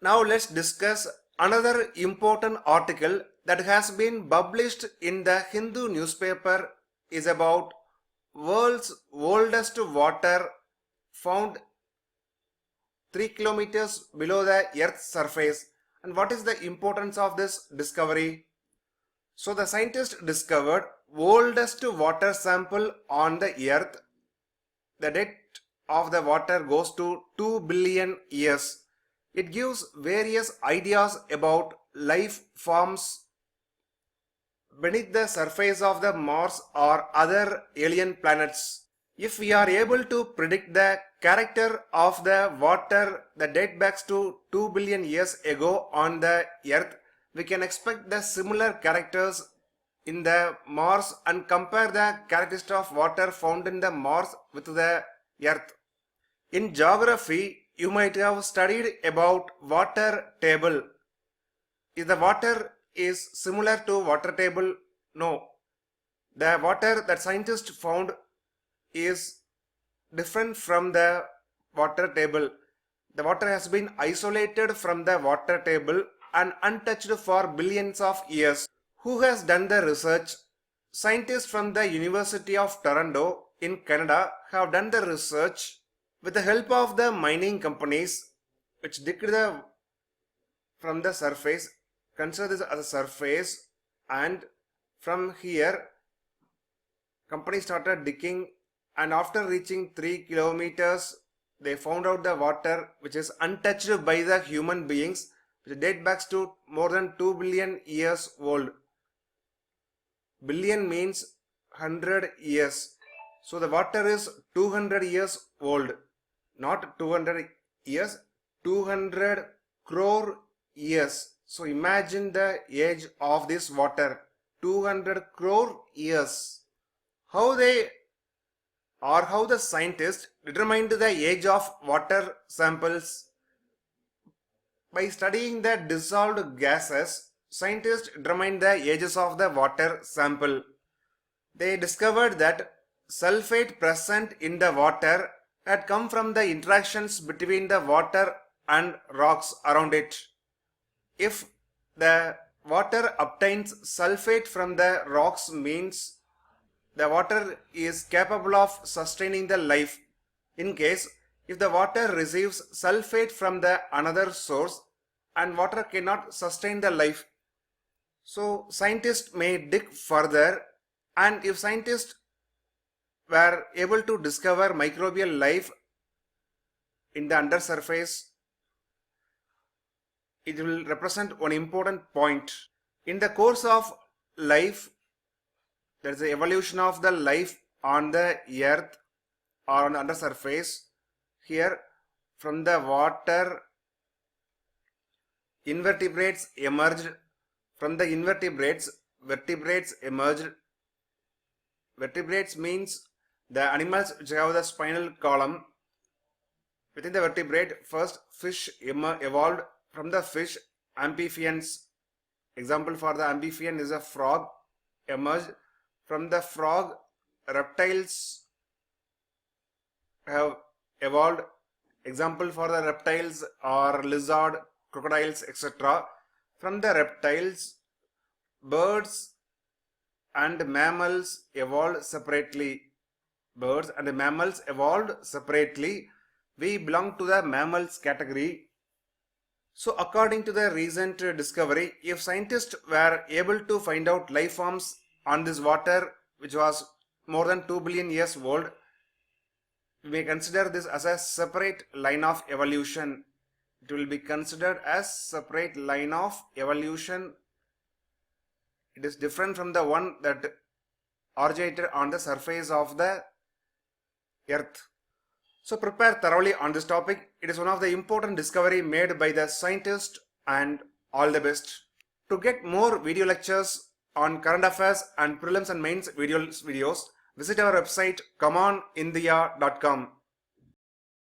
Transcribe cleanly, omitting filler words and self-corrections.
Now let's discuss another important article that has been published in the Hindu newspaper is about world's oldest water found 3 kilometers below the earth's surface. And what is the importance of this discovery? So the scientists discovered oldest water sample on the earth. The depth of the water goes to 2 billion years. It gives various ideas about life forms beneath the surface of the Mars or other alien planets. If we are able to predict the character of the water that dates back to 2 billion years ago on the Earth, we can expect the similar characters in the Mars and compare the characteristics of water found in the Mars with the Earth. In geography, you might have studied about water table. If the water is similar to water table, no. The water that scientists found is different from the water table. The water has been isolated from the water table and untouched for billions of years. Who has done the research? Scientists from the University of Toronto in Canada have done the research with the help of the mining companies which digged from the surface. Consider this as a surface, and from here company started digging, and after reaching 3 kilometers they found out the water which is untouched by the human beings, which dates back to more than 2 billion years old. Billion means 100 years. So the water is 200 years old. Not 200 years, 200 crore years. So imagine the age of this water, 200 crore years. How the scientists determined the age of water samples? By studying the dissolved gases, scientists determined the ages of the water sample. They discovered that sulfate present in the water had come from the interactions between the water and rocks around it. If the water obtains sulfate from the rocks, means the water is capable of sustaining the life. In case if the water receives sulfate from the another source and water cannot sustain the life, so scientists may dig further, and if scientists were able to discover microbial life in the undersurface, it will represent one important point. In the course of life, there is the evolution of the life on the earth or on the undersurface. Here, from the water, invertebrates emerged. From the invertebrates, vertebrates emerged. Vertebrates means the animals which have the spinal column. Within the vertebrate, first fish evolved. From the fish, amphibians. Example for the amphibian is a frog emerged. From the frog, reptiles have evolved. Example for the reptiles are lizard, crocodiles, etc. From the reptiles, birds and mammals evolved separately. Birds and mammals evolved separately. We belong to the mammals category. So according to the recent discovery, if scientists were able to find out life forms on this water which was more than 2 billion years old, we may consider this as a separate line of evolution. It will be considered as separate line of evolution. It is different from the one that originated on the surface of the earth. So prepare thoroughly on this topic. It is one of the important discovery made by the scientist, and all the best. To get more video lectures on current affairs and prelims and mains videos, visit our website commonindia.com.